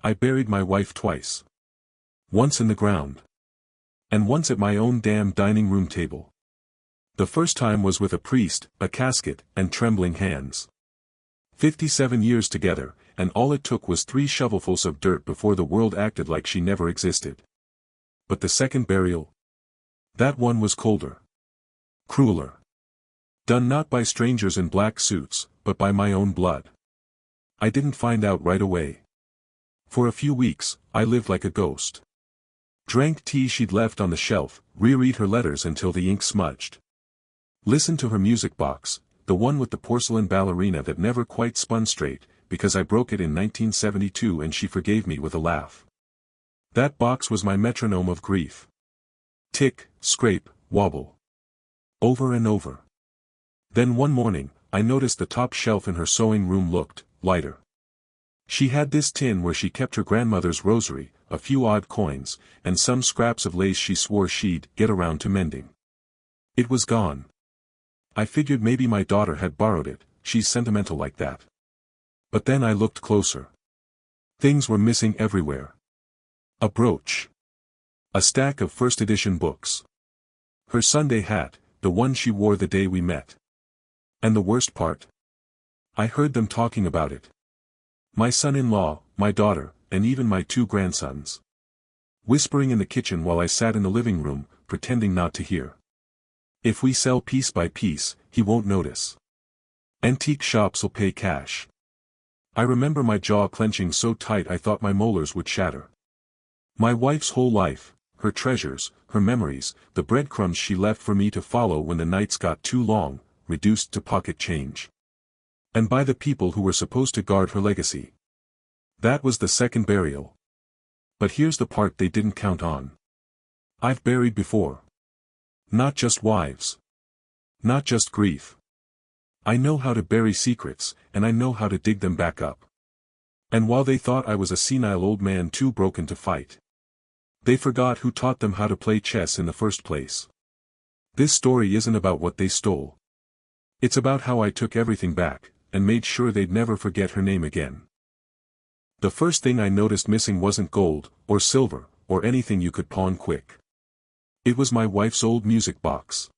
I buried my wife twice. Once in the ground. And once at my own damn dining room table. The first time was with a priest, a casket, and trembling hands. 57 years together, and all it took was 3 shovelfuls of dirt before the world acted like she never existed. But the second burial? That one was colder. Crueler. Done not by strangers in black suits, but by my own blood. I didn't find out right away. For a few weeks, I lived like a ghost. Drank tea she'd left on the shelf, reread her letters until the ink smudged. Listened to her music box, the one with the porcelain ballerina that never quite spun straight, because I broke it in 1972 and she forgave me with a laugh. That box was my metronome of grief. Tick, scrape, wobble. Over and over. Then one morning, I noticed the top shelf in her sewing room looked lighter. She had this tin where she kept her grandmother's rosary, a few odd coins, and some scraps of lace she swore she'd get around to mending. It was gone. I figured maybe my daughter had borrowed it, she's sentimental like that. But then I looked closer. Things were missing everywhere. A brooch. A stack of first edition books. Her Sunday hat, the one she wore the day we met. And the worst part? I heard them talking about it. My son-in-law, my daughter, and even my 2 grandsons. Whispering in the kitchen while I sat in the living room, pretending not to hear. If we sell piece by piece, he won't notice. Antique shops'll pay cash. I remember my jaw clenching so tight I thought my molars would shatter. My wife's whole life, her treasures, her memories, the breadcrumbs she left for me to follow when the nights got too long, reduced to pocket change. And by the people who were supposed to guard her legacy. That was the second burial. But here's the part they didn't count on. I've buried before. Not just wives. Not just grief. I know how to bury secrets, and I know how to dig them back up. And while they thought I was a senile old man too broken to fight, they forgot who taught them how to play chess in the first place. This story isn't about what they stole. It's about how I took everything back, and made sure they'd never forget her name again. The first thing I noticed missing wasn't gold, or silver, or anything you could pawn quick. It was my wife's old music box.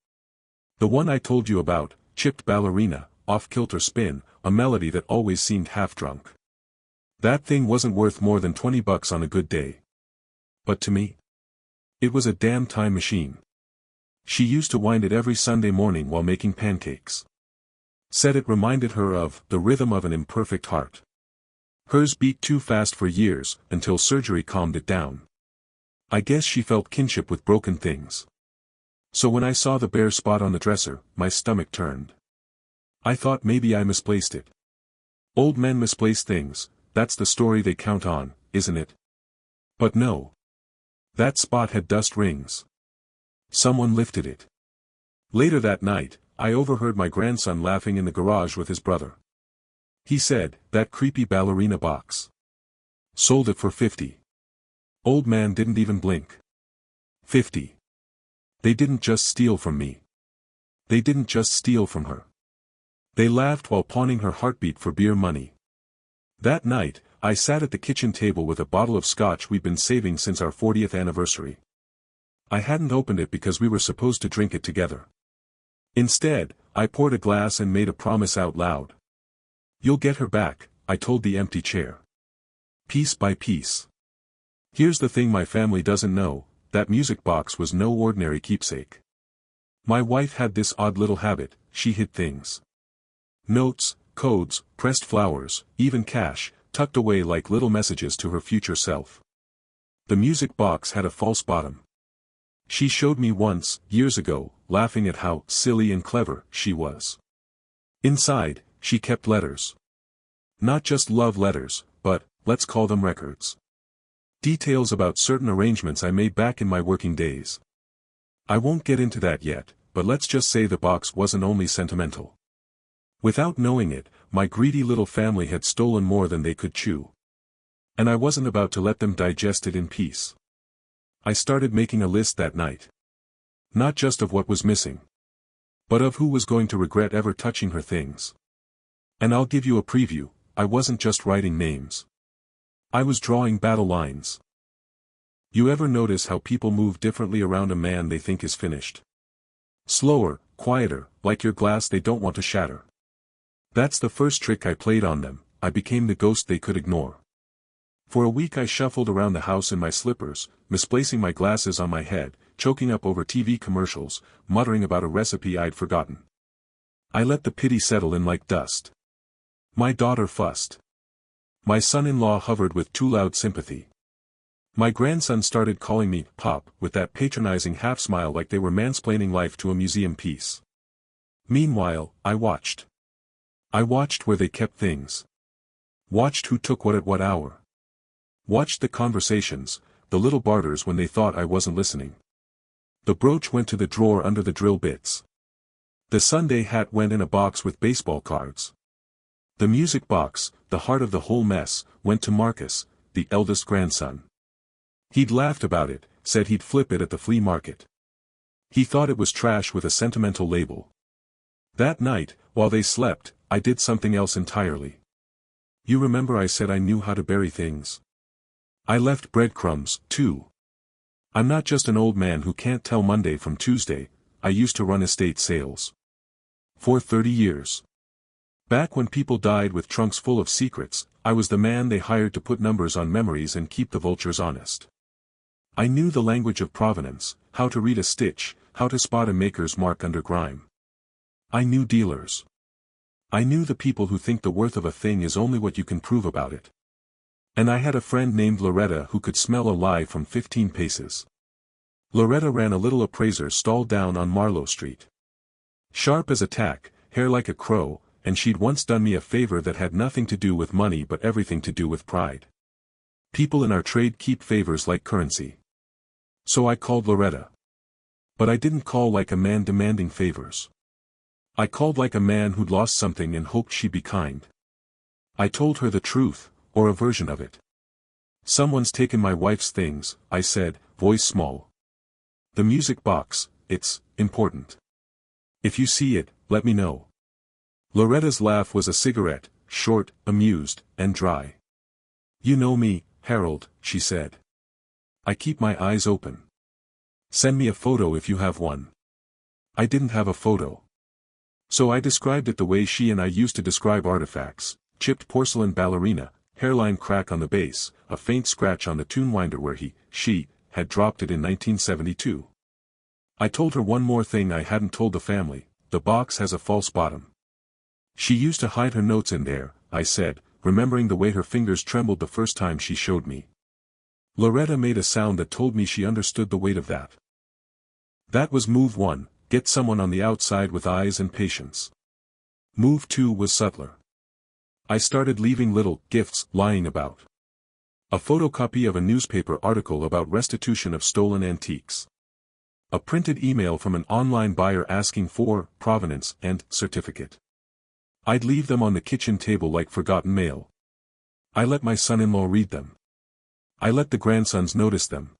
The one I told you about, chipped ballerina, off-kilter spin, a melody that always seemed half-drunk. That thing wasn't worth more than $20 on a good day. But to me, it was a damn time machine. She used to wind it every Sunday morning while making pancakes. Said it reminded her of the rhythm of an imperfect heart. Hers beat too fast for years, until surgery calmed it down. I guess she felt kinship with broken things. So when I saw the bare spot on the dresser, my stomach turned. I thought maybe I misplaced it. Old men misplace things, that's the story they count on, isn't it? But no. That spot had dust rings. Someone lifted it. Later that night, I overheard my grandson laughing in the garage with his brother. He said, "That creepy ballerina box. Sold it for 50. Old man didn't even blink. 50. They didn't just steal from me. They didn't just steal from her. They laughed while pawning her heartbeat for beer money." That night, I sat at the kitchen table with a bottle of scotch we'd been saving since our 40th anniversary. I hadn't opened it because we were supposed to drink it together. Instead, I poured a glass and made a promise out loud. "You'll get her back," I told the empty chair. Piece by piece. Here's the thing my family doesn't know, that music box was no ordinary keepsake. My wife had this odd little habit, she hid things. Notes, codes, pressed flowers, even cash, tucked away like little messages to her future self. The music box had a false bottom. She showed me once, years ago, laughing at how silly and clever she was. Inside, she kept letters. Not just love letters, but, let's call them records. Details about certain arrangements I made back in my working days. I won't get into that yet, but let's just say the box wasn't only sentimental. Without knowing it, my greedy little family had stolen more than they could chew. And I wasn't about to let them digest it in peace. I started making a list that night. Not just of what was missing, but of who was going to regret ever touching her things. And I'll give you a preview, I wasn't just writing names. I was drawing battle lines. You ever notice how people move differently around a man they think is finished? Slower, quieter, like your glass they don't want to shatter. That's the first trick I played on them. I became the ghost they could ignore. For a week I shuffled around the house in my slippers, misplacing my glasses on my head, choking up over TV commercials, muttering about a recipe I'd forgotten. I let the pity settle in like dust. My daughter fussed. My son-in-law hovered with too loud sympathy. My grandson started calling me Pop with that patronizing half-smile like they were mansplaining life to a museum piece. Meanwhile, I watched. I watched where they kept things. Watched who took what at what hour. Watched the conversations, the little barters when they thought I wasn't listening. The brooch went to the drawer under the drill bits. The Sunday hat went in a box with baseball cards. The music box, the heart of the whole mess, went to Marcus, the eldest grandson. He'd laughed about it, said he'd flip it at the flea market. He thought it was trash with a sentimental label. That night, while they slept, I did something else entirely. You remember I said I knew how to bury things? I left breadcrumbs, too. I'm not just an old man who can't tell Monday from Tuesday. I used to run estate sales. For 30 years. Back when people died with trunks full of secrets, I was the man they hired to put numbers on memories and keep the vultures honest. I knew the language of provenance, how to read a stitch, how to spot a maker's mark under grime. I knew dealers. I knew the people who think the worth of a thing is only what you can prove about it. And I had a friend named Loretta who could smell a lie from 15 paces. Loretta ran a little appraiser stall down on Marlowe Street. Sharp as a tack, hair like a crow, and she'd once done me a favor that had nothing to do with money but everything to do with pride. People in our trade keep favors like currency. So I called Loretta. But I didn't call like a man demanding favors. I called like a man who'd lost something and hoped she'd be kind. I told her the truth, or a version of it. Someone's taken my wife's things, I said, voice small. The music box, it's important. If you see it, let me know. Loretta's laugh was a cigarette, short, amused, and dry. You know me, Harold, she said. I keep my eyes open. Send me a photo if you have one. I didn't have a photo. So I described it the way she and I used to describe artifacts: chipped porcelain ballerina, hairline crack on the base, a faint scratch on the tune winder where she, had dropped it in 1972. I told her one more thing I hadn't told the family: the box has a false bottom. She used to hide her notes in there, I said, remembering the way her fingers trembled the first time she showed me. Loretta made a sound that told me she understood the weight of that. That was move 1, get someone on the outside with eyes and patience. Move 2 was subtler. I started leaving little gifts lying about. A photocopy of a newspaper article about restitution of stolen antiques. A printed email from an online buyer asking for provenance and certificate. I'd leave them on the kitchen table like forgotten mail. I let my son-in-law read them. I let the grandsons notice them.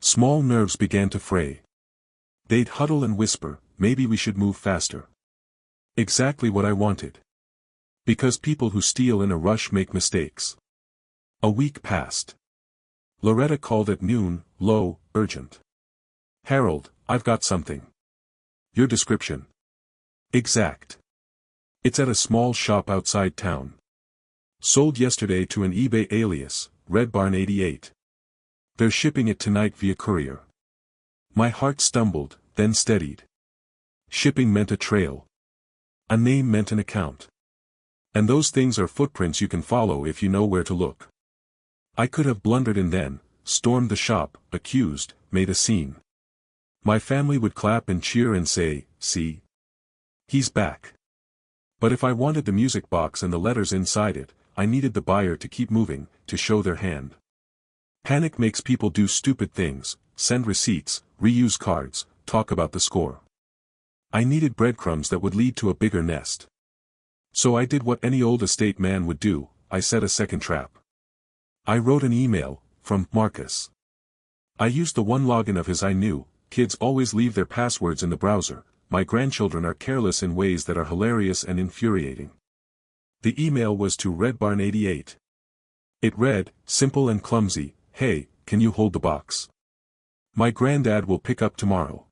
Small nerves began to fray. They'd huddle and whisper, maybe we should move faster. Exactly what I wanted. Because people who steal in a rush make mistakes. A week passed. Loretta called at noon, low, urgent. Harold, I've got something. Your description. Exact. It's at a small shop outside town. Sold yesterday to an eBay alias, Red Barn 88. They're shipping it tonight via courier. My heart stumbled, then steadied. Shipping meant a trail. A name meant an account. And those things are footprints you can follow if you know where to look. I could have blundered and then, stormed the shop, accused, made a scene. My family would clap and cheer and say, see? He's back. But if I wanted the music box and the letters inside it, I needed the buyer to keep moving, to show their hand. Panic makes people do stupid things, send receipts, reuse cards, talk about the score. I needed breadcrumbs that would lead to a bigger nest. So I did what any old estate man would do, I set a second trap. I wrote an email, from Marcus. I used the one login of his I knew. Kids always leave their passwords in the browser. My grandchildren are careless in ways that are hilarious and infuriating. The email was to Red Barn 88. It read, simple and clumsy, "Hey, can you hold the box? My granddad will pick up tomorrow.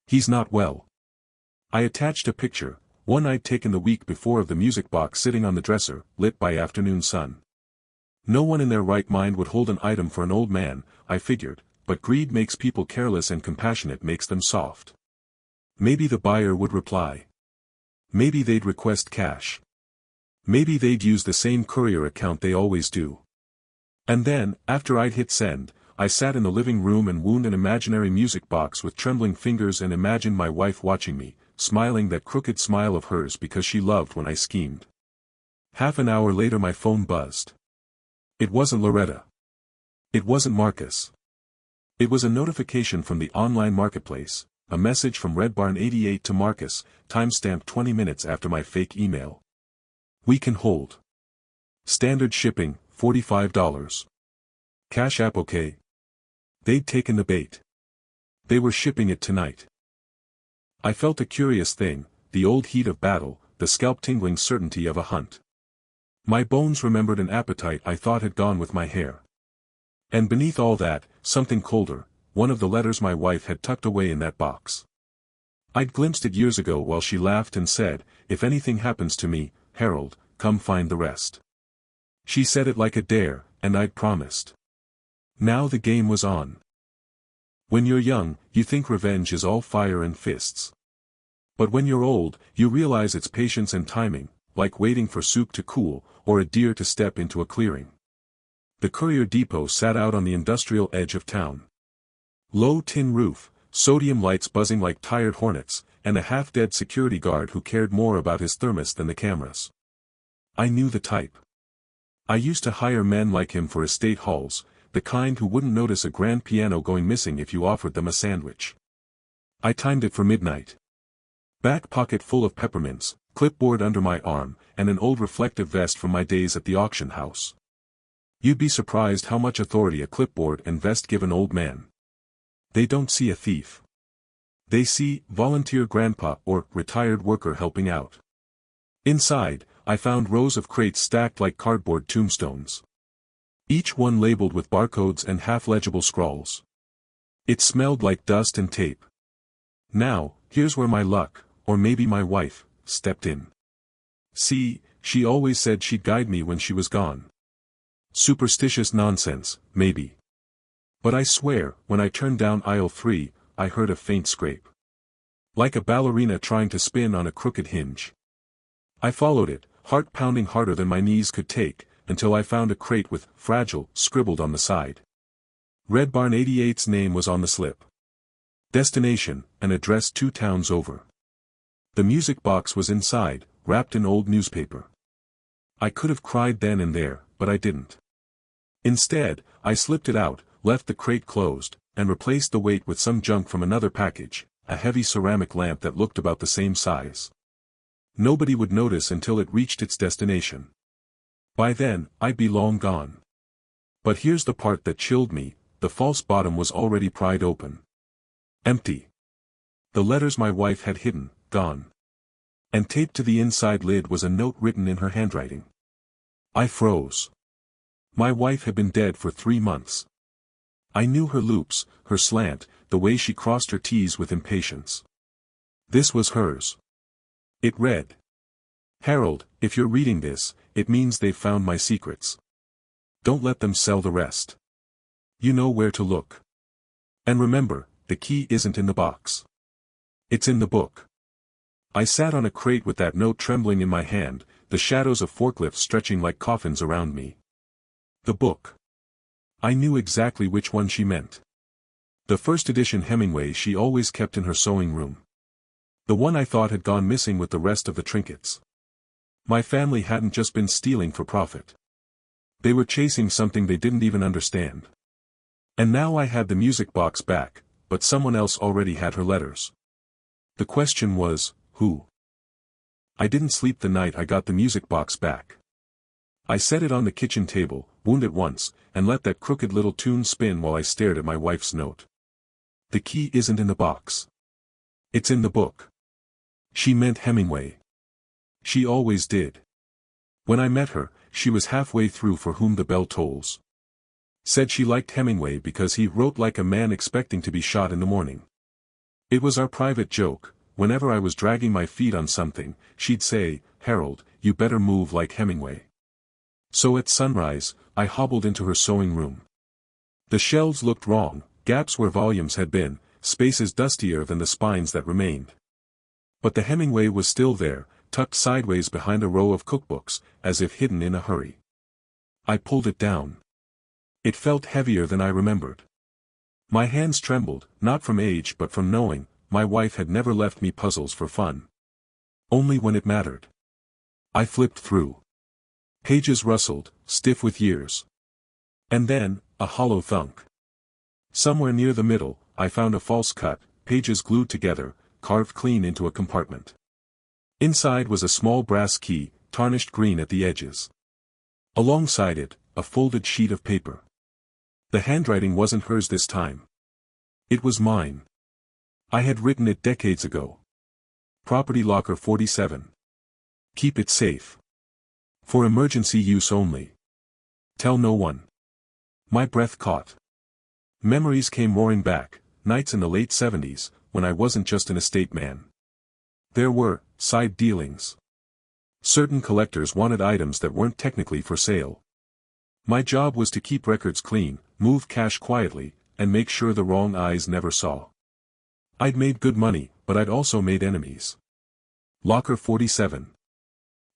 He's not well." I attached a picture, one I'd taken the week before of the music box sitting on the dresser, lit by afternoon sun. No one in their right mind would hold an item for an old man, I figured, but greed makes people careless and compassionate makes them soft. Maybe the buyer would reply. Maybe they'd request cash. Maybe they'd use the same courier account they always do. And then, after I'd hit send, I sat in the living room and wound an imaginary music box with trembling fingers and imagined my wife watching me, smiling that crooked smile of hers because she loved when I schemed. Half an hour later my phone buzzed. It wasn't Loretta. It wasn't Marcus. It was a notification from the online marketplace, a message from RedBarn88 to Marcus, timestamped 20 minutes after my fake email. "We can hold. Standard shipping, $45. Cash App okay?" They'd taken the bait. They were shipping it tonight. I felt a curious thing, the old heat of battle, the scalp-tingling certainty of a hunt. My bones remembered an appetite I thought had gone with my hair. And beneath all that, something colder, one of the letters my wife had tucked away in that box. I'd glimpsed it years ago while she laughed and said, "If anything happens to me, Harold, come find the rest." She said it like a dare, and I'd promised. Now the game was on. When you're young, you think revenge is all fire and fists. But when you're old, you realize it's patience and timing, like waiting for soup to cool, or a deer to step into a clearing. The courier depot sat out on the industrial edge of town. Low tin roof, sodium lights buzzing like tired hornets, and a half-dead security guard who cared more about his thermos than the cameras. I knew the type. I used to hire men like him for estate halls, the kind who wouldn't notice a grand piano going missing if you offered them a sandwich. I timed it for midnight. Back pocket full of peppermints, clipboard under my arm, and an old reflective vest from my days at the auction house. You'd be surprised how much authority a clipboard and vest give an old man. They don't see a thief. They see volunteer grandpa or retired worker helping out. Inside, I found rows of crates stacked like cardboard tombstones. Each one labeled with barcodes and half-legible scrawls. It smelled like dust and tape. Now, here's where my luck, or maybe my wife, stepped in. See, she always said she'd guide me when she was gone. Superstitious nonsense, maybe. But I swear, when I turned down aisle 3, I heard a faint scrape. Like a ballerina trying to spin on a crooked hinge. I followed it, heart pounding harder than my knees could take, until I found a crate with "Fragile" scribbled on the side. RedBarn88's name was on the slip. Destination, an address 2 towns over. The music box was inside, wrapped in old newspaper. I could have cried then and there, but I didn't. Instead, I slipped it out, left the crate closed, and replaced the weight with some junk from another package, a heavy ceramic lamp that looked about the same size. Nobody would notice until it reached its destination. By then, I'd be long gone. But here's the part that chilled me, the false bottom was already pried open. Empty. The letters my wife had hidden, gone. And taped to the inside lid was a note written in her handwriting. I froze. My wife had been dead for 3 months. I knew her loops, her slant, the way she crossed her T's with impatience. This was hers. It read. Harold, if you're reading this, it means they've found my secrets. Don't let them sell the rest. You know where to look. And remember, the key isn't in the box. It's in the book. I sat on a crate with that note trembling in my hand, the shadows of forklifts stretching like coffins around me. The book. I knew exactly which one she meant. The first edition Hemingway she always kept in her sewing room. The one I thought had gone missing with the rest of the trinkets. My family hadn't just been stealing for profit. They were chasing something they didn't even understand. And now I had the music box back, but someone else already had her letters. The question was, who? I didn't sleep the night I got the music box back. I set it on the kitchen table, wound it once, and let that crooked little tune spin while I stared at my wife's note. The key isn't in the box. It's in the book. She meant Hemingway. She always did. When I met her, she was halfway through For Whom the Bell Tolls. Said she liked Hemingway because he wrote like a man expecting to be shot in the morning. It was our private joke. Whenever I was dragging my feet on something, she'd say, "Harold, you better move like Hemingway." So at sunrise, I hobbled into her sewing room. The shelves looked wrong, gaps where volumes had been, spaces dustier than the spines that remained. But the Hemingway was still there, tucked sideways behind a row of cookbooks, as if hidden in a hurry. I pulled it down. It felt heavier than I remembered. My hands trembled, not from age but from knowing, my wife had never left me puzzles for fun. Only when it mattered. I flipped through. Pages rustled, stiff with years. And then, a hollow thunk. Somewhere near the middle, I found a false cut, pages glued together, carved clean into a compartment. Inside was a small brass key, tarnished green at the edges. Alongside it, a folded sheet of paper. The handwriting wasn't hers this time. It was mine. I had written it decades ago. Property Locker 47. Keep it safe. For emergency use only. Tell no one. My breath caught. Memories came roaring back, nights in the late 70s, when I wasn't just an estate man. There were side dealings. Certain collectors wanted items that weren't technically for sale. My job was to keep records clean, move cash quietly, and make sure the wrong eyes never saw. I'd made good money, but I'd also made enemies. Locker 47.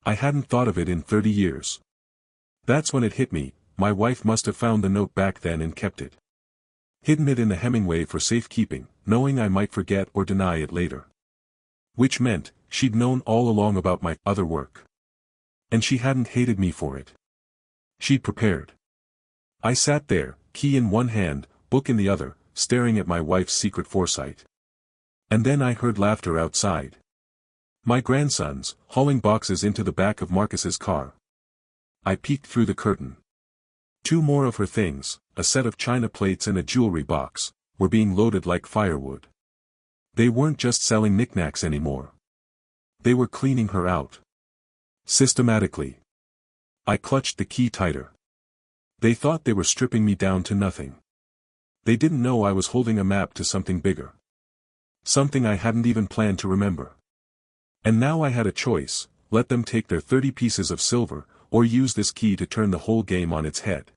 I hadn't thought of it in 30 years. That's when it hit me, my wife must have found the note back then and kept it. Hidden it in the Hemingway for safekeeping, knowing I might forget or deny it later. Which meant, she'd known all along about my other work. And she hadn't hated me for it. She'd prepared. I sat there, key in one hand, book in the other, staring at my wife's secret foresight. And then I heard laughter outside. My grandsons, hauling boxes into the back of Marcus's car. I peeked through the curtain. 2 more of her things, a set of china plates and a jewelry box, were being loaded like firewood. They weren't just selling knickknacks anymore. They were cleaning her out. Systematically. I clutched the key tighter. They thought they were stripping me down to nothing. They didn't know I was holding a map to something bigger. Something I hadn't even planned to remember. And now I had a choice, let them take their 30 pieces of silver, or use this key to turn the whole game on its head.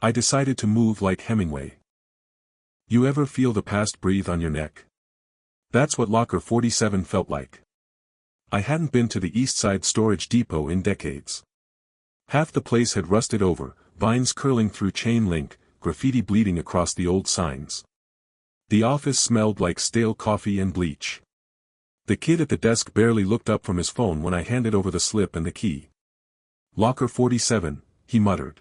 I decided to move like Hemingway. You ever feel the past breathe on your neck? That's what Locker 47 felt like. I hadn't been to the East Side Storage Depot in decades. Half the place had rusted over, vines curling through chain link, graffiti bleeding across the old signs. The office smelled like stale coffee and bleach. The kid at the desk barely looked up from his phone when I handed over the slip and the key. Locker 47, he muttered.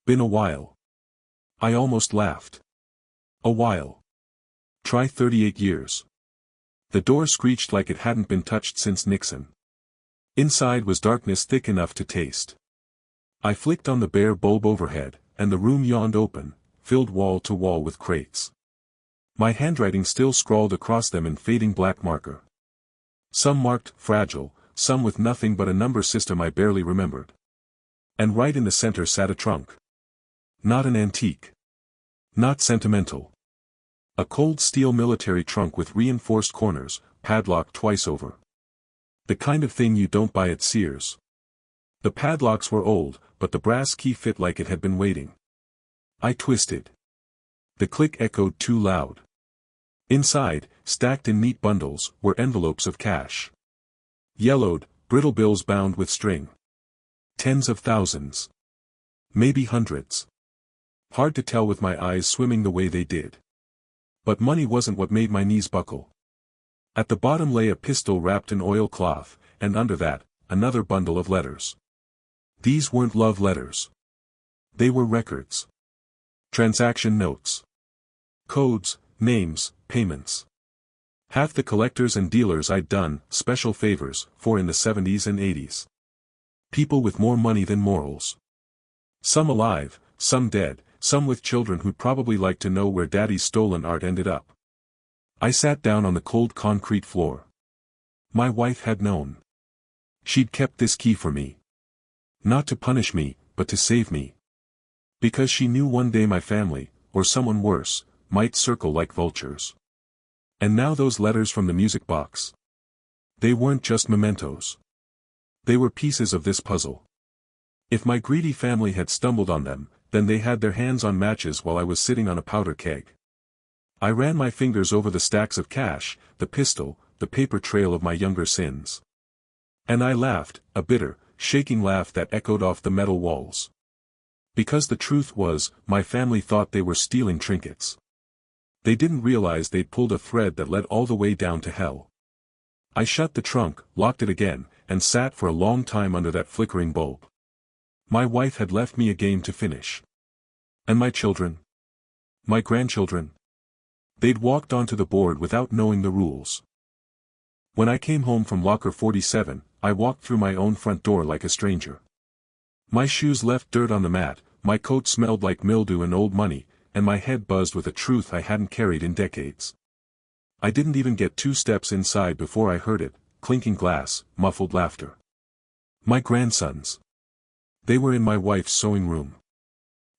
Been a while. I almost laughed. A while. Try 38 years. The door screeched like it hadn't been touched since Nixon. Inside was darkness thick enough to taste. I flicked on the bare bulb overhead, and the room yawned open, filled wall to wall with crates. My handwriting still scrawled across them in fading black marker. Some marked fragile, some with nothing but a number system I barely remembered. And right in the center sat a trunk. Not an antique. Not sentimental. A cold steel military trunk with reinforced corners, padlocked twice over. The kind of thing you don't buy at Sears. The padlocks were old, but the brass key fit like it had been waiting. I twisted. The click echoed too loud. Inside, stacked in neat bundles, were envelopes of cash. Yellowed, brittle bills bound with string. Tens of thousands. Maybe hundreds. Hard to tell with my eyes swimming the way they did. But money wasn't what made my knees buckle. At the bottom lay a pistol wrapped in oilcloth, and under that, another bundle of letters. These weren't love letters. They were records. Transaction notes. Codes, names, payments. Half the collectors and dealers I'd done special favors for in the 70s and 80s. People with more money than morals. Some alive, some dead, some with children who'd probably like to know where daddy's stolen art ended up. I sat down on the cold concrete floor. My wife had known. She'd kept this key for me. Not to punish me, but to save me. Because she knew one day my family, or someone worse, might circle like vultures. And now those letters from the music box. They weren't just mementos. They were pieces of this puzzle. If my greedy family had stumbled on them, then they had their hands on matches while I was sitting on a powder keg. I ran my fingers over the stacks of cash, the pistol, the paper trail of my younger sins. And I laughed, a bitter, shaking laugh that echoed off the metal walls. Because the truth was, my family thought they were stealing trinkets. They didn't realize they'd pulled a thread that led all the way down to hell. I shut the trunk, locked it again, and sat for a long time under that flickering bulb. My wife had left me a game to finish. And my children? My grandchildren? They'd walked onto the board without knowing the rules. When I came home from locker 47, I walked through my own front door like a stranger. My shoes left dirt on the mat, my coat smelled like mildew and old money, and my head buzzed with a truth I hadn't carried in decades. I didn't even get 2 steps inside before I heard it, clinking glass, muffled laughter. My grandsons. They were in my wife's sewing room.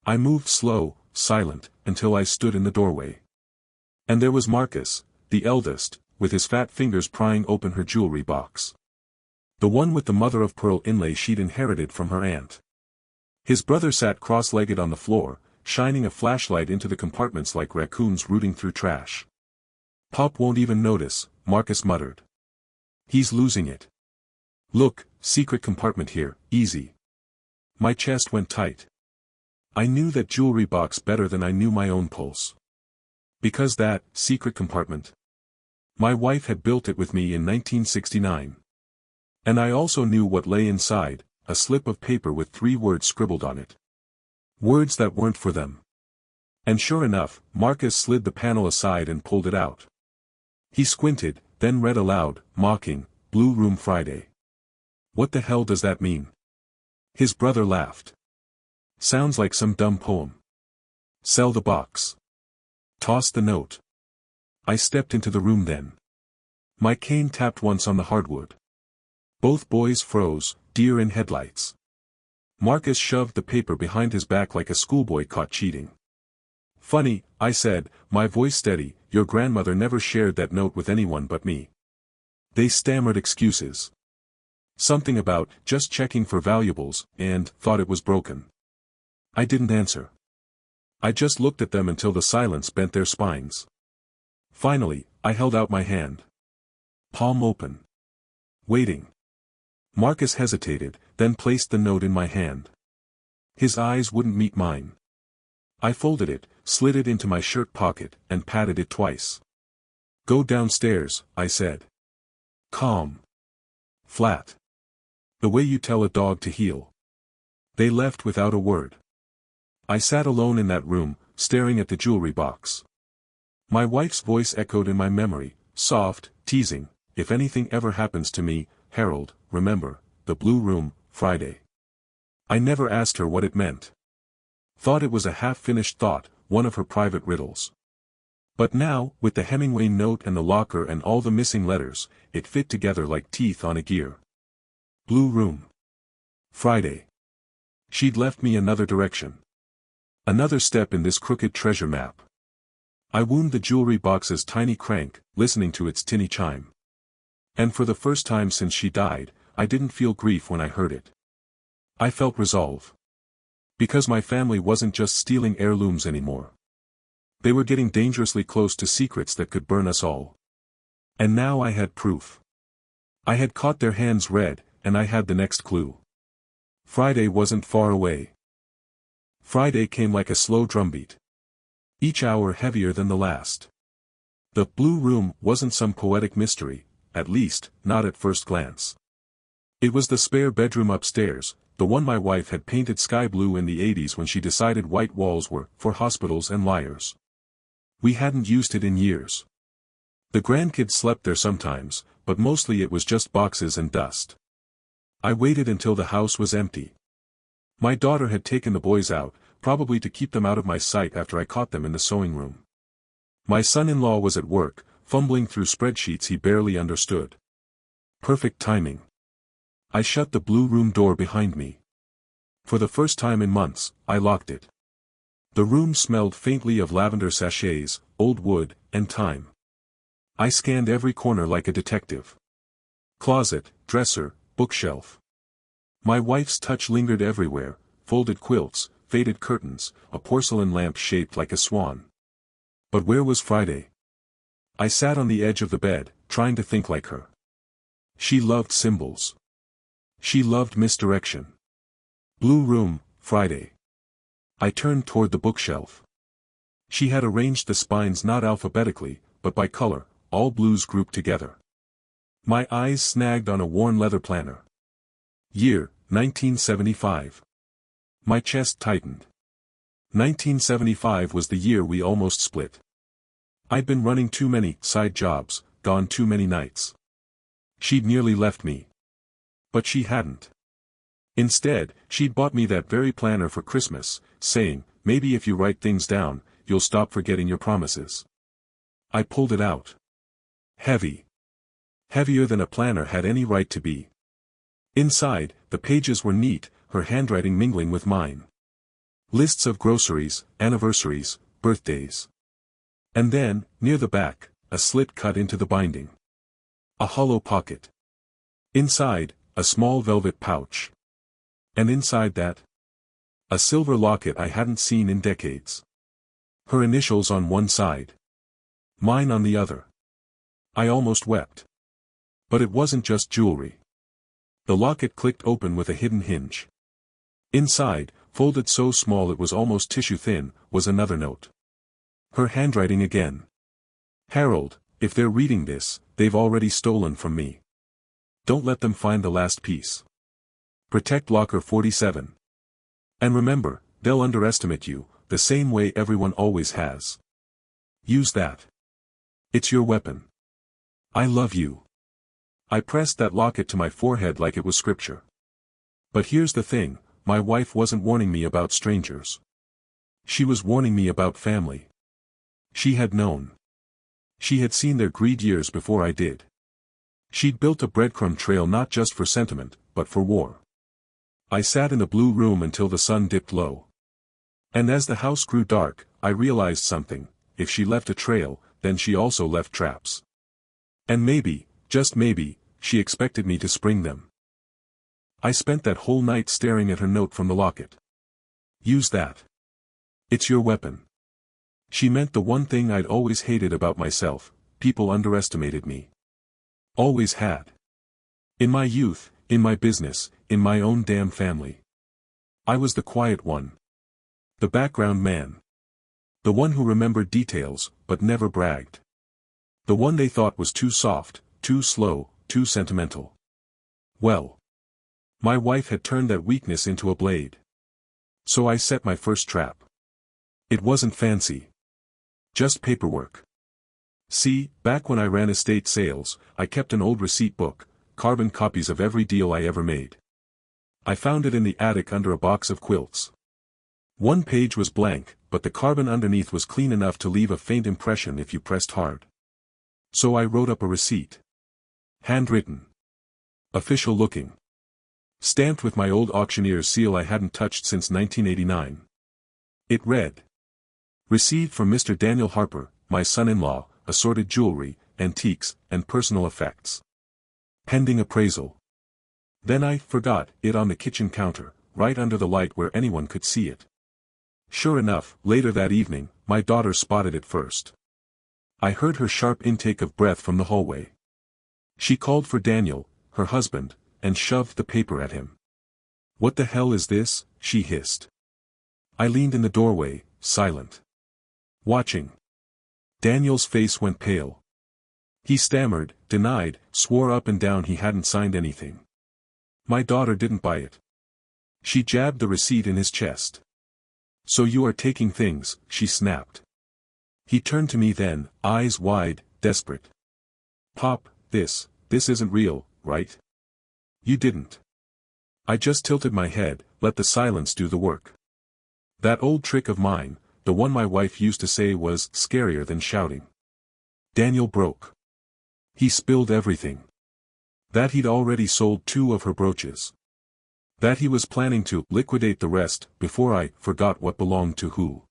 I moved slow, silent, until I stood in the doorway. And there was Marcus, the eldest, with his fat fingers prying open her jewelry box. The one with the mother-of-pearl inlay she'd inherited from her aunt. His brother sat cross-legged on the floor, shining a flashlight into the compartments like raccoons rooting through trash. "Pop won't even notice," Marcus muttered. "He's losing it. Look, secret compartment here, easy." My chest went tight. I knew that jewelry box better than I knew my own pulse. Because that, secret compartment. My wife had built it with me in 1969. And I also knew what lay inside, a slip of paper with 3 words scribbled on it. Words that weren't for them. And sure enough, Marcus slid the panel aside and pulled it out. He squinted, then read aloud, mocking, "Blue Room Friday." What the hell does that mean? His brother laughed. Sounds like some dumb poem. Sell the box. Toss the note. I stepped into the room then. My cane tapped once on the hardwood. Both boys froze, deer in headlights. Marcus shoved the paper behind his back like a schoolboy caught cheating. "Funny," I said, my voice steady, "your grandmother never shared that note with anyone but me." They stammered excuses. Something about, just checking for valuables, and, thought it was broken. I didn't answer. I just looked at them until the silence bent their spines. Finally, I held out my hand. Palm open. Waiting. Marcus hesitated, then placed the note in my hand. His eyes wouldn't meet mine. I folded it, slid it into my shirt pocket, and patted it twice. "Go downstairs," I said. Calm. Flat. The way you tell a dog to heel. They left without a word. I sat alone in that room, staring at the jewelry box. My wife's voice echoed in my memory, soft, teasing, "If anything ever happens to me, Harold, remember, the Blue Room, Friday." I never asked her what it meant. Thought it was a half-finished thought, one of her private riddles. But now, with the Hemingway note and the locker and all the missing letters, it fit together like teeth on a gear. Blue Room. Friday. She'd left me another direction. Another step in this crooked treasure map. I wound the jewelry box's tiny crank, listening to its tinny chime. And for the first time since she died, I didn't feel grief when I heard it. I felt resolve. Because my family wasn't just stealing heirlooms anymore. They were getting dangerously close to secrets that could burn us all. And now I had proof. I had caught their hands red, and I had the next clue. Friday wasn't far away. Friday came like a slow drumbeat. Each hour heavier than the last. The Blue Room wasn't some poetic mystery, at least, not at first glance. It was the spare bedroom upstairs, the one my wife had painted sky blue in the 80s when she decided white walls were for hospitals and liars. We hadn't used it in years. The grandkids slept there sometimes, but mostly it was just boxes and dust. I waited until the house was empty. My daughter had taken the boys out, probably to keep them out of my sight after I caught them in the sewing room. My son-in-law was at work, fumbling through spreadsheets he barely understood. Perfect timing. I shut the Blue Room door behind me. For the first time in months, I locked it. The room smelled faintly of lavender sachets, old wood, and thyme. I scanned every corner like a detective. Closet, dresser, bookshelf. My wife's touch lingered everywhere: folded quilts, faded curtains, a porcelain lamp shaped like a swan. But where was Friday? I sat on the edge of the bed, trying to think like her. She loved symbols. She loved misdirection. Blue room, Friday. I turned toward the bookshelf. She had arranged the spines not alphabetically, but by color, all blues grouped together. My eyes snagged on a worn leather planner. Year, 1975. My chest tightened. 1975 was the year we almost split. I'd been running too many side jobs, gone too many nights. She'd nearly left me. But she hadn't. Instead, she'd bought me that very planner for Christmas, saying, "Maybe if you write things down, you'll stop forgetting your promises." I pulled it out. Heavy. Heavier than a planner had any right to be. Inside, the pages were neat, her handwriting mingling with mine. Lists of groceries, anniversaries, birthdays. And then, near the back, a slit cut into the binding. A hollow pocket. Inside, a small velvet pouch. And inside that, a silver locket I hadn't seen in decades. Her initials on one side. Mine on the other. I almost wept. But it wasn't just jewelry. The locket clicked open with a hidden hinge. Inside, folded so small it was almost tissue thin, was another note. Her handwriting again. "Harold, if they're reading this, they've already stolen from me. Don't let them find the last piece. Protect locker 47. And remember, they'll underestimate you, the same way everyone always has. Use that. It's your weapon. I love you." I pressed that locket to my forehead like it was scripture. But here's the thing, my wife wasn't warning me about strangers. She was warning me about family. She had known. She had seen their greed years before I did. She'd built a breadcrumb trail not just for sentiment, but for war. I sat in the blue room until the sun dipped low. And as the house grew dark, I realized something: if she left a trail, then she also left traps. And maybe, just maybe, she expected me to spring them. I spent that whole night staring at her note from the locket. Use that. It's your weapon. She meant the one thing I'd always hated about myself: people underestimated me. Always had. In my youth, in my business, in my own damn family. I was the quiet one. The background man. The one who remembered details, but never bragged. The one they thought was too soft, too slow, too sentimental. Well. My wife had turned that weakness into a blade. So I set my first trap. It wasn't fancy. Just paperwork. See, back when I ran estate sales, I kept an old receipt book, carbon copies of every deal I ever made. I found it in the attic under a box of quilts. One page was blank, but the carbon underneath was clean enough to leave a faint impression if you pressed hard. So I wrote up a receipt. Handwritten. Official looking. Stamped with my old auctioneer's seal I hadn't touched since 1989. It read: "Received from Mr. Daniel Harper, my son-in-law, assorted jewelry, antiques, and personal effects. Pending appraisal." Then I forgot it on the kitchen counter, right under the light where anyone could see it. Sure enough, later that evening, my daughter spotted it first. I heard her sharp intake of breath from the hallway. She called for Daniel, her husband, and shoved the paper at him. "What the hell is this?" she hissed. I leaned in the doorway, silent. Watching. Daniel's face went pale. He stammered, denied, swore up and down he hadn't signed anything. My daughter didn't buy it. She jabbed the receipt in his chest. "So you are taking things," she snapped. He turned to me then, eyes wide, desperate. "Pop, this isn't real, right? You didn't." I just tilted my head, let the silence do the work. That old trick of mine, the one my wife used to say was scarier than shouting. Daniel broke. He spilled everything. That he'd already sold 2 of her brooches. That he was planning to liquidate the rest before I forgot what belonged to who.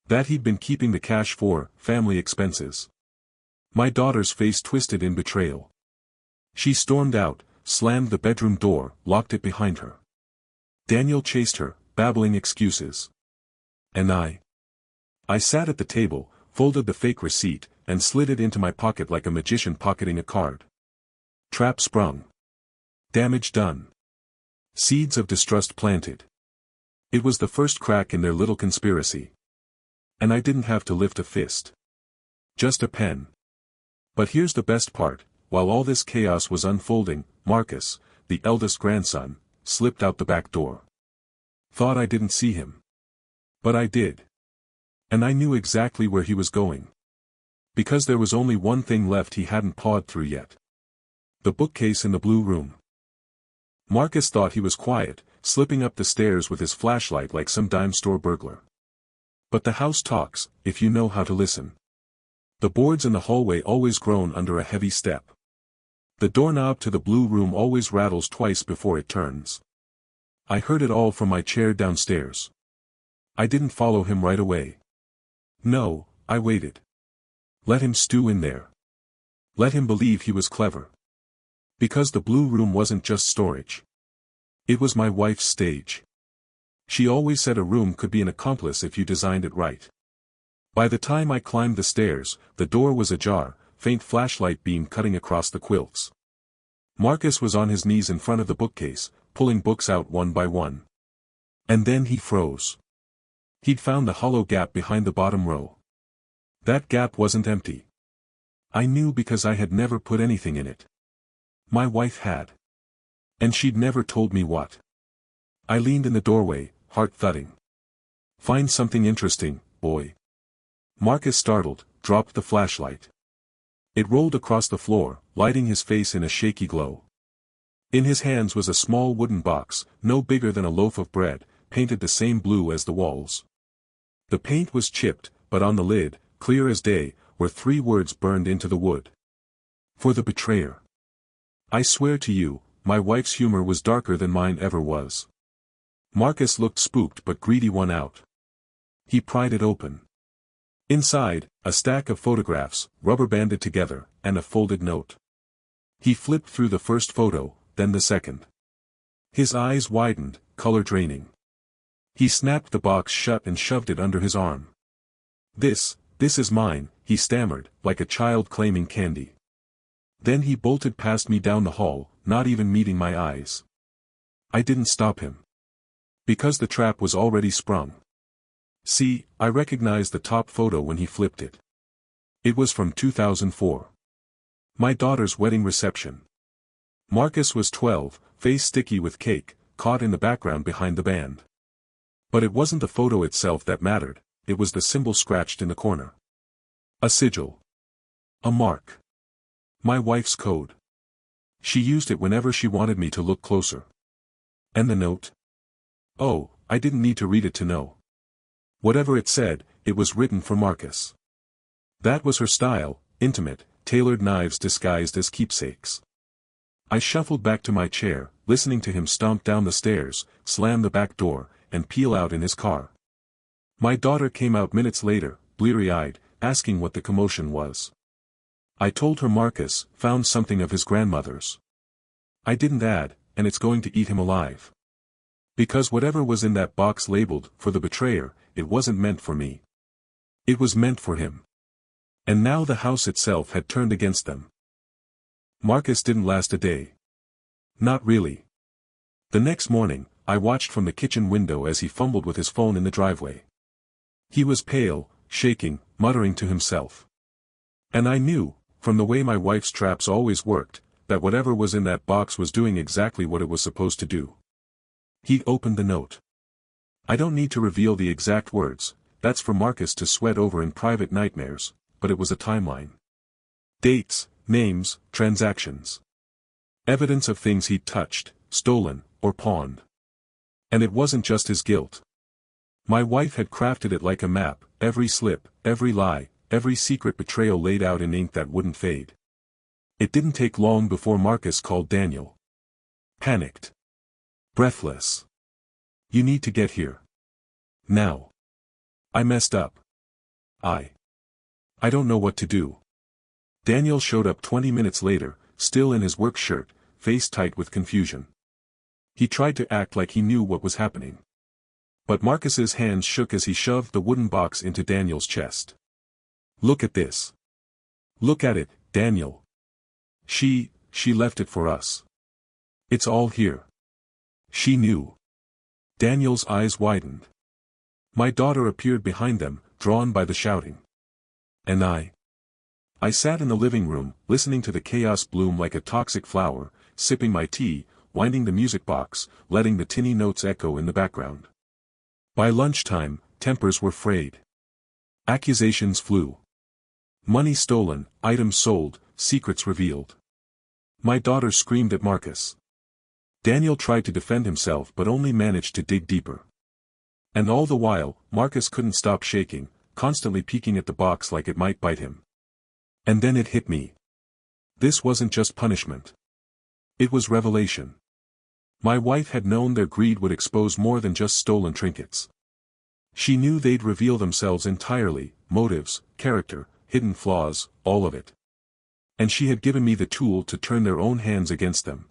That he'd been keeping the cash for family expenses. My daughter's face twisted in betrayal. She stormed out, slammed the bedroom door, locked it behind her. Daniel chased her, babbling excuses. And I sat at the table, folded the fake receipt, and slid it into my pocket like a magician pocketing a card. Trap sprung. Damage done. Seeds of distrust planted. It was the first crack in their little conspiracy. And I didn't have to lift a fist. Just a pen. But here's the best part, while all this chaos was unfolding, Marcus, the eldest grandson, slipped out the back door. Thought I didn't see him. But I did. And I knew exactly where he was going. Because there was only one thing left he hadn't pawed through yet. The bookcase in the blue room. Marcus thought he was quiet, slipping up the stairs with his flashlight like some dime store burglar. But the house talks, if you know how to listen. The boards in the hallway always groan under a heavy step. The doorknob to the blue room always rattles twice before it turns. I heard it all from my chair downstairs. I didn't follow him right away. No, I waited. Let him stew in there. Let him believe he was clever. Because the blue room wasn't just storage. It was my wife's stage. She always said a room could be an accomplice if you designed it right. By the time I climbed the stairs, the door was ajar, faint flashlight beam cutting across the quilts. Marcus was on his knees in front of the bookcase, pulling books out one by one. And then he froze. He'd found the hollow gap behind the bottom row. That gap wasn't empty. I knew because I had never put anything in it. My wife had. And she'd never told me what. I leaned in the doorway, heart thudding. Find something interesting, boy. Marcus, startled, dropped the flashlight. It rolled across the floor, lighting his face in a shaky glow. In his hands was a small wooden box, no bigger than a loaf of bread, painted the same blue as the walls. The paint was chipped, but on the lid, clear as day, were 3 words burned into the wood. For the betrayer. I swear to you, my wife's humor was darker than mine ever was. Marcus looked spooked but greedy won out. He pried it open. Inside, a stack of photographs, rubber-banded together, and a folded note. He flipped through the first photo, then the second. His eyes widened, color draining. He snapped the box shut and shoved it under his arm. This is mine, he stammered, like a child claiming candy. Then he bolted past me down the hall, not even meeting my eyes. I didn't stop him. Because the trap was already sprung. See, I recognized the top photo when he flipped it. It was from 2004. My daughter's wedding reception. Marcus was 12, face sticky with cake, caught in the background behind the band. But it wasn't the photo itself that mattered, it was the symbol scratched in the corner. A sigil. A mark. My wife's code. She used it whenever she wanted me to look closer. And the note? Oh, I didn't need to read it to know. Whatever it said, it was written for Marcus. That was her style, intimate, tailored knives disguised as keepsakes. I shuffled back to my chair, listening to him stomp down the stairs, slam the back door, and peel out in his car. My daughter came out minutes later, bleary-eyed, asking what the commotion was. I told her Marcus found something of his grandmother's. I didn't add, and it's going to eat him alive. Because whatever was in that box labeled, for the betrayer, it wasn't meant for me. It was meant for him. And now the house itself had turned against them. Marcus didn't last a day. Not really. The next morning, I watched from the kitchen window as he fumbled with his phone in the driveway. He was pale, shaking, muttering to himself. And I knew, from the way my wife's traps always worked, that whatever was in that box was doing exactly what it was supposed to do. He opened the note. I don't need to reveal the exact words, that's for Marcus to sweat over in private nightmares, but it was a timeline. Dates, names, transactions. Evidence of things he'd touched, stolen, or pawned. And it wasn't just his guilt. My wife had crafted it like a map, every slip, every lie, every secret betrayal laid out in ink that wouldn't fade. It didn't take long before Marcus called Daniel. Panicked. breathless. You need to get here. Now. I messed up. I don't know what to do. Daniel showed up 20 minutes later, still in his work shirt, face tight with confusion. He tried to act like he knew what was happening. But Marcus's hands shook as he shoved the wooden box into Daniel's chest. Look at this. Look at it, Daniel. She left it for us. It's all here. She knew. Daniel's eyes widened. My daughter appeared behind them, drawn by the shouting. And I sat in the living room, listening to the chaos bloom like a toxic flower, sipping my tea, winding the music box, letting the tinny notes echo in the background. By lunchtime, tempers were frayed. Accusations flew. Money stolen, items sold, secrets revealed. My daughter screamed at Marcus. Daniel tried to defend himself but only managed to dig deeper. And all the while, Marcus couldn't stop shaking, constantly peeking at the box like it might bite him. And then it hit me. This wasn't just punishment. It was revelation. My wife had known their greed would expose more than just stolen trinkets. She knew they'd reveal themselves entirely, motives, character, hidden flaws, all of it. And she had given me the tool to turn their own hands against them.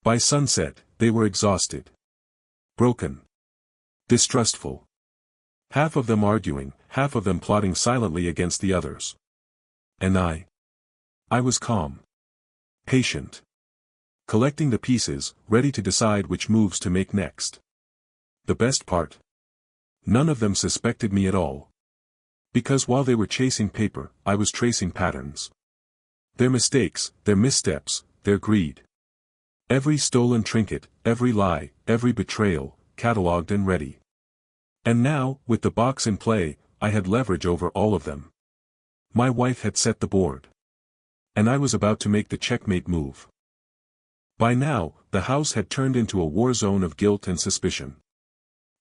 By sunset, they were exhausted. Broken. Distrustful. Half of them arguing, half of them plotting silently against the others. And I was calm. Patient. Collecting the pieces, ready to decide which moves to make next. The best part? None of them suspected me at all. Because while they were chasing paper, I was tracing patterns. Their mistakes, their missteps, their greed. Every stolen trinket, every lie, every betrayal, catalogued and ready. And now, with the box in play, I had leverage over all of them. My wife had set the board. And I was about to make the checkmate move. By now, the house had turned into a war zone of guilt and suspicion.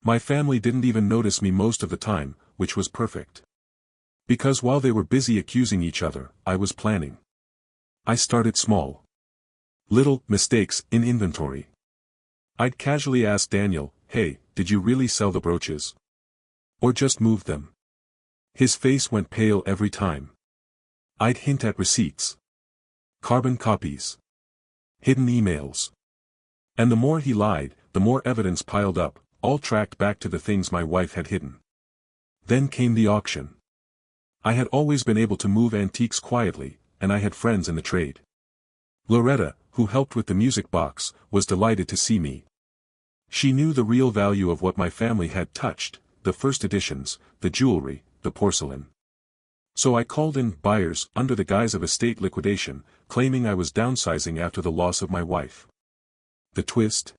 My family didn't even notice me most of the time, which was perfect. Because while they were busy accusing each other, I was planning. I started small. Little mistakes in inventory. I'd casually ask Daniel, "Hey, did you really sell the brooches? Or just move them?" His face went pale every time. I'd hint at receipts. Carbon copies. Hidden emails. And the more he lied, the more evidence piled up, all tracked back to the things my wife had hidden. Then came the auction. I had always been able to move antiques quietly, and I had friends in the trade. Loretta, who helped with the music box, was delighted to see me. She knew the real value of what my family had touched, the first editions, the jewelry, the porcelain. So I called in buyers under the guise of estate liquidation, claiming I was downsizing after the loss of my wife. The twist?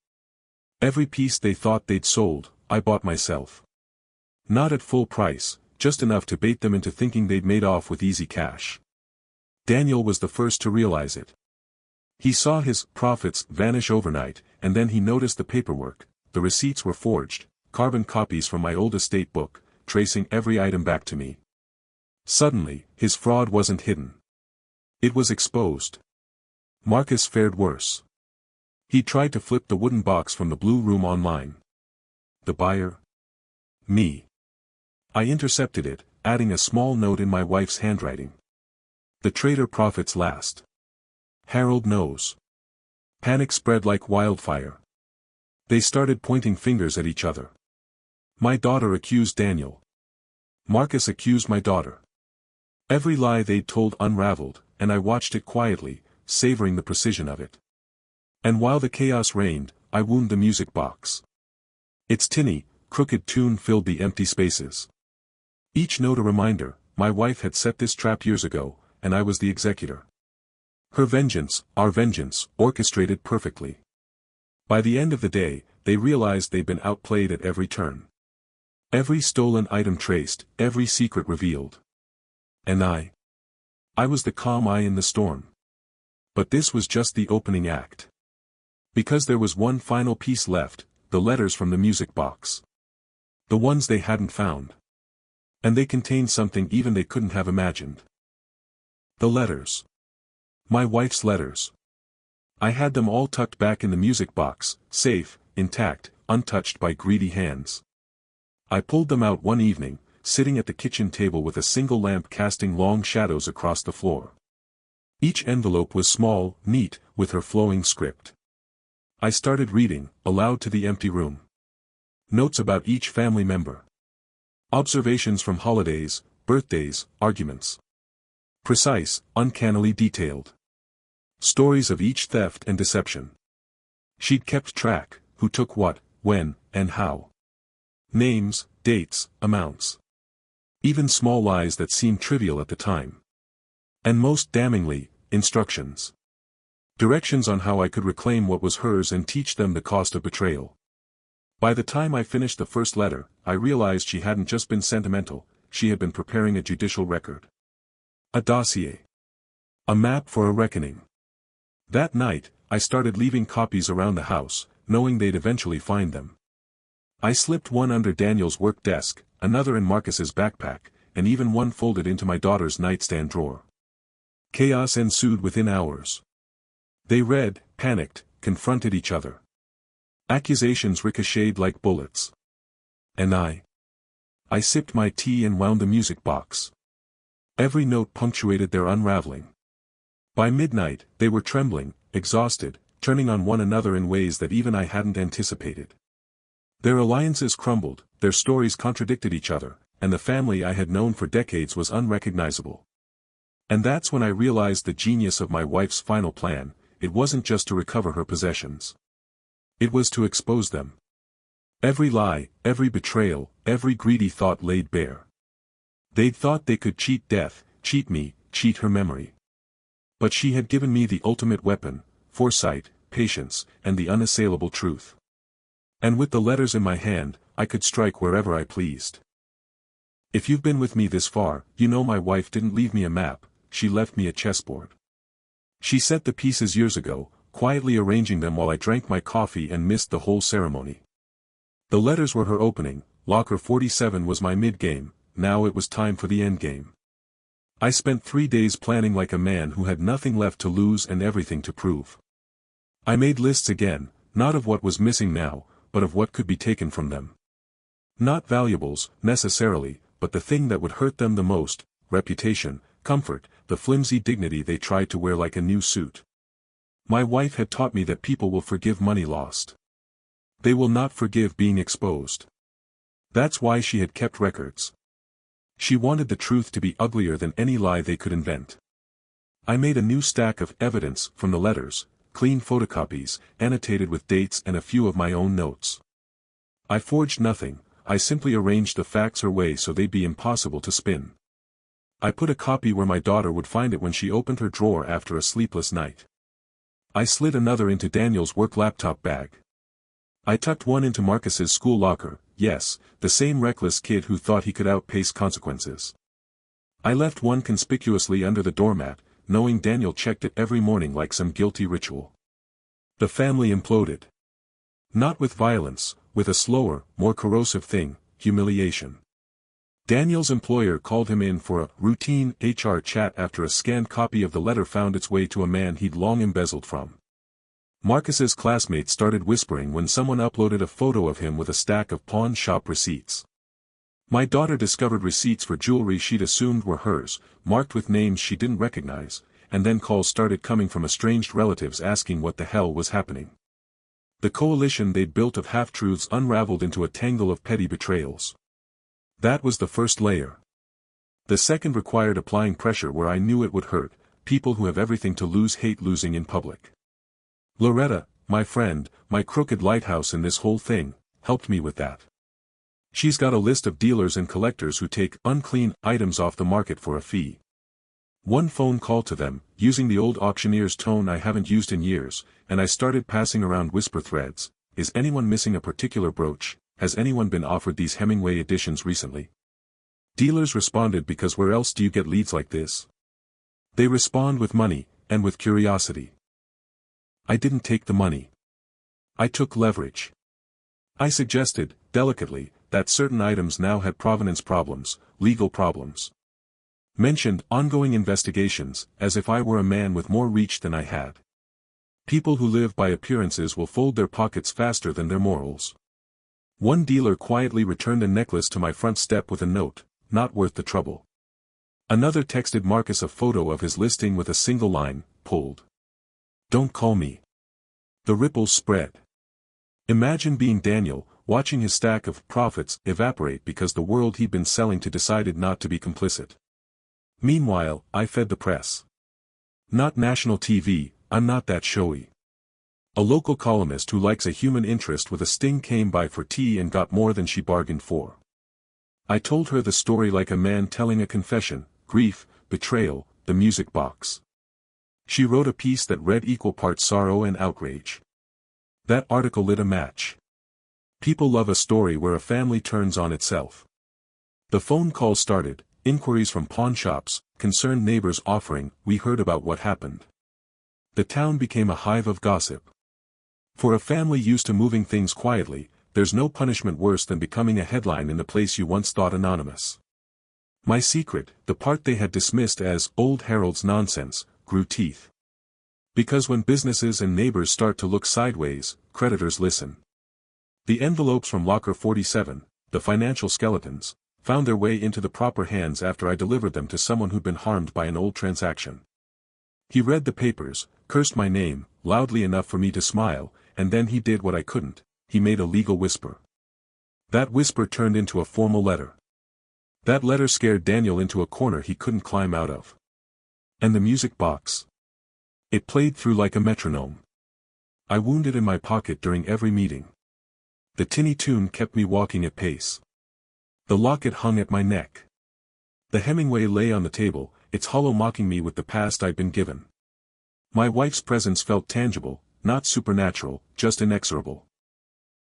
Every piece they thought they'd sold, I bought myself. Not at full price, just enough to bait them into thinking they'd made off with easy cash. Daniel was the first to realize it. He saw his profits vanish overnight, and then he noticed the paperwork. The receipts were forged, carbon copies from my old estate book, tracing every item back to me. Suddenly, his fraud wasn't hidden. It was exposed. Marcus fared worse. He tried to flip the wooden box from the Blue Room online. The buyer? Me. I intercepted it, adding a small note in my wife's handwriting. The trader profits last. Harold knows. Panic spread like wildfire. They started pointing fingers at each other. My daughter accused Daniel. Marcus accused my daughter. Every lie they'd told unraveled, and I watched it quietly, savoring the precision of it. And while the chaos reigned, I wound the music box. Its tinny, crooked tune filled the empty spaces. Each note a reminder, my wife had set this trap years ago, and I was the executor. Her vengeance, our vengeance, orchestrated perfectly. By the end of the day, they realized they'd been outplayed at every turn. Every stolen item traced, every secret revealed. And I was the calm eye in the storm. But this was just the opening act. Because there was one final piece left, the letters from the music box. The ones they hadn't found. And they contained something even they couldn't have imagined. The letters. My wife's letters. I had them all tucked back in the music box, safe, intact, untouched by greedy hands. I pulled them out one evening, sitting at the kitchen table with a single lamp casting long shadows across the floor. Each envelope was small, neat, with her flowing script. I started reading, aloud to the empty room. Notes about each family member. Observations from holidays, birthdays, arguments. Precise, uncannily detailed. Stories of each theft and deception. She'd kept track, who took what, when, and how. Names, dates, amounts. Even small lies that seemed trivial at the time. And most damningly, instructions. Directions on how I could reclaim what was hers and teach them the cost of betrayal. By the time I finished the first letter, I realized she hadn't just been sentimental, she had been preparing a judicial record. A dossier. A map for a reckoning. That night, I started leaving copies around the house, knowing they'd eventually find them. I slipped one under Daniel's work desk, another in Marcus's backpack, and even one folded into my daughter's nightstand drawer. Chaos ensued within hours. They read, panicked, confronted each other. Accusations ricocheted like bullets. And I sipped my tea and wound the music box. Every note punctuated their unraveling. By midnight, they were trembling, exhausted, turning on one another in ways that even I hadn't anticipated. Their alliances crumbled, their stories contradicted each other, and the family I had known for decades was unrecognizable. And that's when I realized the genius of my wife's final plan. It wasn't just to recover her possessions. It was to expose them. Every lie, every betrayal, every greedy thought laid bare. They'd thought they could cheat death, cheat me, cheat her memory. But she had given me the ultimate weapon, foresight, patience, and the unassailable truth. And with the letters in my hand, I could strike wherever I pleased. If you've been with me this far, you know my wife didn't leave me a map, she left me a chessboard. She set the pieces years ago, quietly arranging them while I drank my coffee and missed the whole ceremony. The letters were her opening, locker 47 was my mid-game, now it was time for the endgame. I spent 3 days planning like a man who had nothing left to lose and everything to prove. I made lists again, not of what was missing now, but of what could be taken from them. Not valuables, necessarily, but the thing that would hurt them the most, reputation, comfort, the flimsy dignity they tried to wear like a new suit. My wife had taught me that people will forgive money lost. They will not forgive being exposed. That's why she had kept records. She wanted the truth to be uglier than any lie they could invent. I made a new stack of evidence from the letters, clean photocopies, annotated with dates and a few of my own notes. I forged nothing, I simply arranged the facts her way so they'd be impossible to spin. I put a copy where my daughter would find it when she opened her drawer after a sleepless night. I slid another into Daniel's work laptop bag. I tucked one into Marcus's school locker, yes, the same reckless kid who thought he could outpace consequences. I left one conspicuously under the doormat, knowing Daniel checked it every morning like some guilty ritual. The family imploded. Not with violence, with a slower, more corrosive thing, humiliation. Daniel's employer called him in for a routine HR chat after a scanned copy of the letter found its way to a man he'd long embezzled from. Marcus's classmates started whispering when someone uploaded a photo of him with a stack of pawn shop receipts. My daughter discovered receipts for jewelry she'd assumed were hers, marked with names she didn't recognize, and then calls started coming from estranged relatives asking what the hell was happening. The coalition they'd built of half-truths unraveled into a tangle of petty betrayals. That was the first layer. The second required applying pressure where I knew it would hurt. People who have everything to lose hate losing in public. Loretta, my friend, my crooked lighthouse in this whole thing, helped me with that. She's got a list of dealers and collectors who take unclean items off the market for a fee. One phone call to them, using the old auctioneer's tone I haven't used in years, and I started passing around whisper threads. Is anyone missing a particular brooch? Has anyone been offered these Hemingway editions recently? Dealers responded because where else do you get leads like this? They respond with money, and with curiosity. I didn't take the money. I took leverage. I suggested, delicately, that certain items now had provenance problems, legal problems. Mentioned ongoing investigations, as if I were a man with more reach than I had. People who live by appearances will fold their pockets faster than their morals. One dealer quietly returned a necklace to my front step with a note, "Not worth the trouble." Another texted Marcus a photo of his listing with a single line, "Pulled. Don't call me." The ripples spread. Imagine being Daniel, watching his stack of profits evaporate because the world he'd been selling to decided not to be complicit. Meanwhile, I fed the press. Not national TV, I'm not that showy. A local columnist who likes a human interest with a sting came by for tea and got more than she bargained for. I told her the story like a man telling a confession: grief, betrayal, the music box. She wrote a piece that read equal parts sorrow and outrage. That article lit a match. People love a story where a family turns on itself. The phone calls started, inquiries from pawn shops, concerned neighbors offering, "We heard about what happened." The town became a hive of gossip. For a family used to moving things quietly, there's no punishment worse than becoming a headline in the place you once thought anonymous. My secret, the part they had dismissed as old Harold's nonsense, grew teeth. Because when businesses and neighbors start to look sideways, creditors listen. The envelopes from Locker 47, the financial skeletons, found their way into the proper hands after I delivered them to someone who'd been harmed by an old transaction. He read the papers, cursed my name, loudly enough for me to smile, and then he did what I couldn't: he made a legal whisper. That whisper turned into a formal letter. That letter scared Daniel into a corner he couldn't climb out of. And the music box? It played through like a metronome. I wound it in my pocket during every meeting. The tinny tune kept me walking at pace. The locket hung at my neck. The Hemingway lay on the table, its hollow mocking me with the past I'd been given. My wife's presence felt tangible, not supernatural, just inexorable.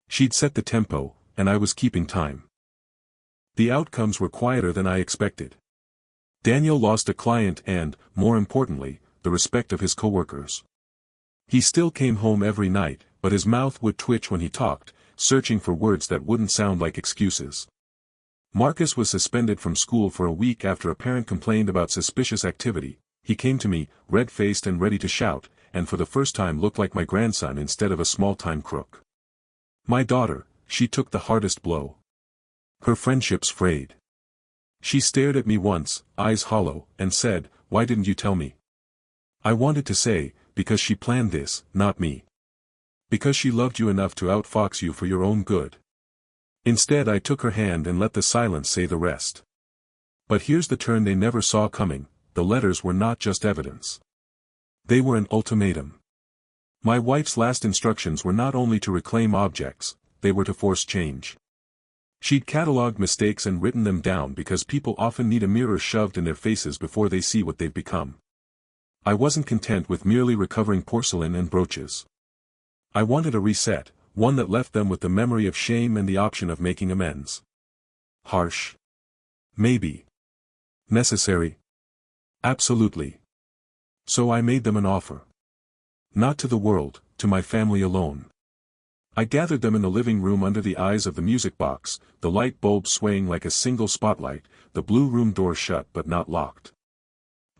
She'd set the tempo, and I was keeping time. The outcomes were quieter than I expected. Daniel lost a client and, more importantly, the respect of his coworkers. He still came home every night, but his mouth would twitch when he talked, searching for words that wouldn't sound like excuses. Marcus was suspended from school for a week after a parent complained about suspicious activity. He came to me, red-faced and ready to shout, and for the first time looked like my grandson instead of a small-time crook. My daughter, she took the hardest blow. Her friendships frayed. She stared at me once, eyes hollow, and said, "Why didn't you tell me?" I wanted to say, "Because she planned this, not me. Because she loved you enough to outfox you for your own good." Instead I took her hand and let the silence say the rest. But here's the turn they never saw coming: the letters were not just evidence. They were an ultimatum. My wife's last instructions were not only to reclaim objects, they were to force change. She'd catalogued mistakes and written them down because people often need a mirror shoved in their faces before they see what they've become. I wasn't content with merely recovering porcelain and brooches. I wanted a reset, one that left them with the memory of shame and the option of making amends. Harsh? Maybe. Necessary? Absolutely. So I made them an offer. Not to the world, to my family alone. I gathered them in the living room under the eyes of the music box, the light bulb swaying like a single spotlight, the blue room door shut but not locked.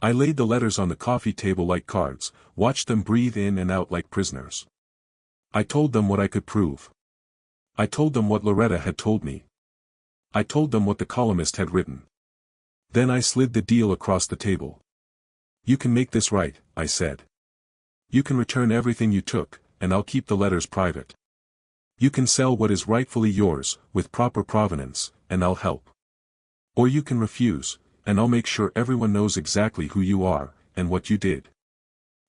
I laid the letters on the coffee table like cards, watched them breathe in and out like prisoners. I told them what I could prove. I told them what Loretta had told me. I told them what the columnist had written. Then I slid the deal across the table. "You can make this right," I said. "You can return everything you took, and I'll keep the letters private. You can sell what is rightfully yours, with proper provenance, and I'll help. Or you can refuse, and I'll make sure everyone knows exactly who you are, and what you did."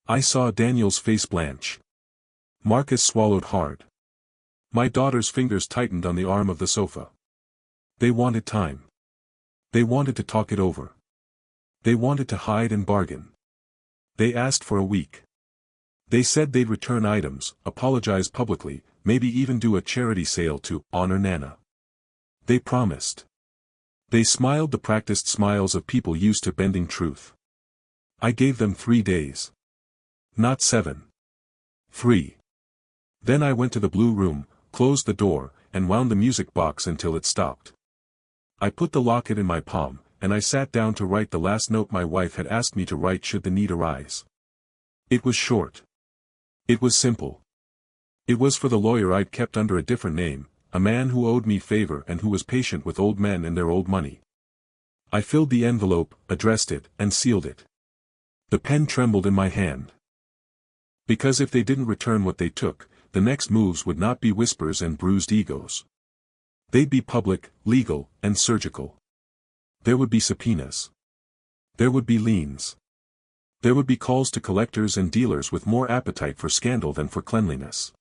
I saw Daniel's face blanch. Marcus swallowed hard. My daughter's fingers tightened on the arm of the sofa. They wanted time. They wanted to talk it over. They wanted to hide and bargain. They asked for a week. They said they'd return items, apologize publicly, maybe even do a charity sale to honor Nana. They promised. They smiled the practiced smiles of people used to bending truth. I gave them 3 days. Not 7. 3. Then I went to the blue room, closed the door, and wound the music box until it stopped. I put the locket in my palm, and I sat down to write the last note my wife had asked me to write should the need arise. It was short. It was simple. It was for the lawyer I'd kept under a different name, a man who owed me favor and who was patient with old men and their old money. I filled the envelope, addressed it, and sealed it. The pen trembled in my hand. Because if they didn't return what they took, the next moves would not be whispers and bruised egos. They'd be public, legal, and surgical. There would be subpoenas. There would be liens. There would be calls to collectors and dealers with more appetite for scandal than for cleanliness.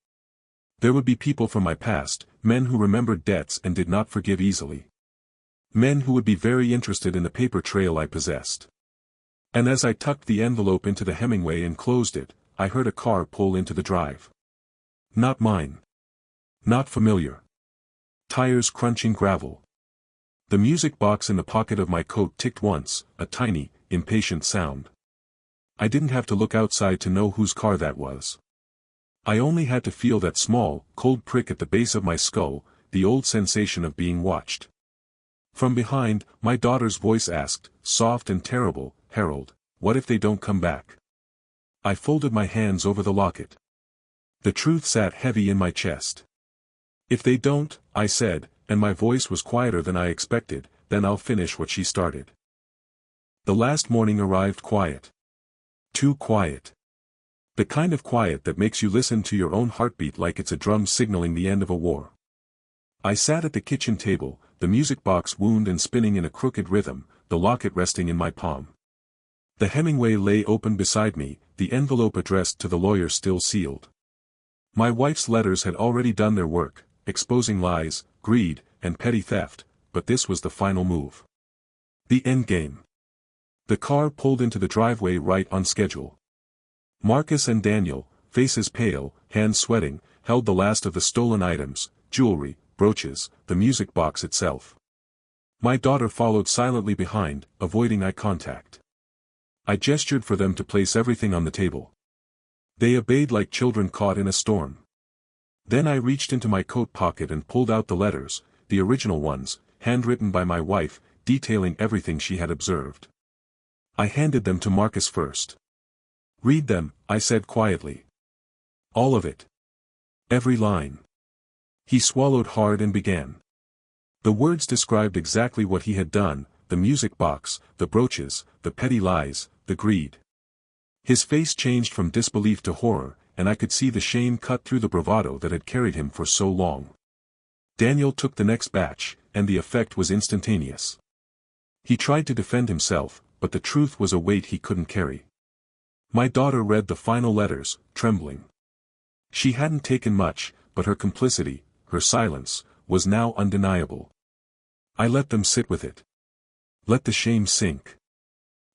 There would be people from my past, men who remembered debts and did not forgive easily. Men who would be very interested in the paper trail I possessed. And as I tucked the envelope into the Hemingway and closed it, I heard a car pull into the drive. Not mine. Not familiar. Tires crunching gravel. The music box in the pocket of my coat ticked once, a tiny, impatient sound. I didn't have to look outside to know whose car that was. I only had to feel that small, cold prick at the base of my skull, the old sensation of being watched. From behind, my daughter's voice asked, soft and terrible, "Harold, what if they don't come back?" I folded my hands over the locket. The truth sat heavy in my chest. "If they don't," I said, and my voice was quieter than I expected, "then I'll finish what she started." The last morning arrived quiet. Too quiet. The kind of quiet that makes you listen to your own heartbeat like it's a drum signaling the end of a war. I sat at the kitchen table, the music box wound and spinning in a crooked rhythm, the locket resting in my palm. The Hemingway lay open beside me, the envelope addressed to the lawyer still sealed. My wife's letters had already done their work, exposing lies, greed, and petty theft, but this was the final move. The endgame. The car pulled into the driveway right on schedule. Marcus and Daniel, faces pale, hands sweating, held the last of the stolen items, jewelry, brooches, the music box itself. My daughter followed silently behind, avoiding eye contact. I gestured for them to place everything on the table. They obeyed like children caught in a storm. Then I reached into my coat pocket and pulled out the letters, the original ones, handwritten by my wife, detailing everything she had observed. I handed them to Marcus first. "Read them," I said quietly. "All of it. Every line." He swallowed hard and began. The words described exactly what he had done, the music box, the brooches, the petty lies, the greed. His face changed from disbelief to horror, and I could see the shame cut through the bravado that had carried him for so long. Daniel took the next batch, and the effect was instantaneous. He tried to defend himself, but the truth was a weight he couldn't carry. My daughter read the final letters, trembling. She hadn't taken much, but her complicity, her silence, was now undeniable. I let them sit with it. Let the shame sink.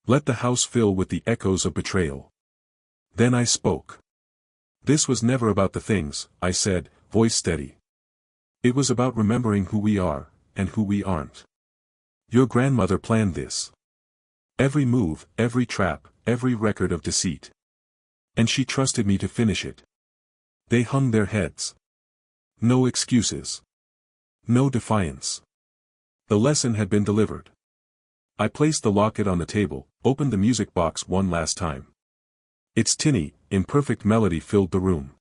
Let the house fill with the echoes of betrayal. Then I spoke. "This was never about the things," I said, voice steady. "It was about remembering who we are, and who we aren't. Your grandmother planned this. Every move, every trap, every record of deceit. And she trusted me to finish it." They hung their heads. No excuses. No defiance. The lesson had been delivered. I placed the locket on the table, opened the music box one last time. Its tinny, imperfect melody filled the room.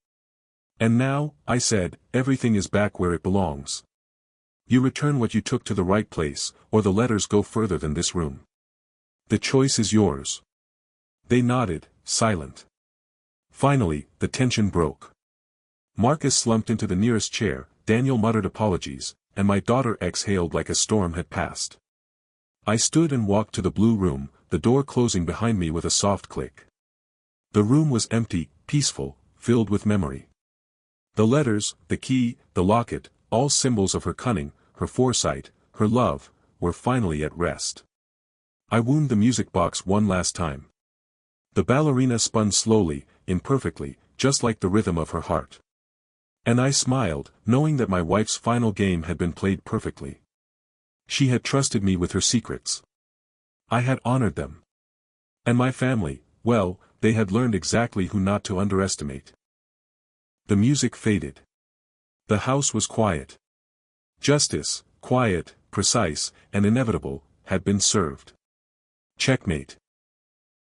"And now," I said, "everything is back where it belongs. You return what you took to the right place, or the letters go further than this room. The choice is yours." They nodded, silent. Finally, the tension broke. Marcus slumped into the nearest chair, Daniel muttered apologies, and my daughter exhaled like a storm had passed. I stood and walked to the blue room, the door closing behind me with a soft click. The room was empty, peaceful, filled with memory. The letters, the key, the locket, all symbols of her cunning, her foresight, her love, were finally at rest. I wound the music box one last time. The ballerina spun slowly, imperfectly, just like the rhythm of her heart. And I smiled, knowing that my wife's final game had been played perfectly. She had trusted me with her secrets. I had honored them. And my family, well, they had learned exactly who not to underestimate. The music faded. The house was quiet. Justice, quiet, precise, and inevitable, had been served. Checkmate.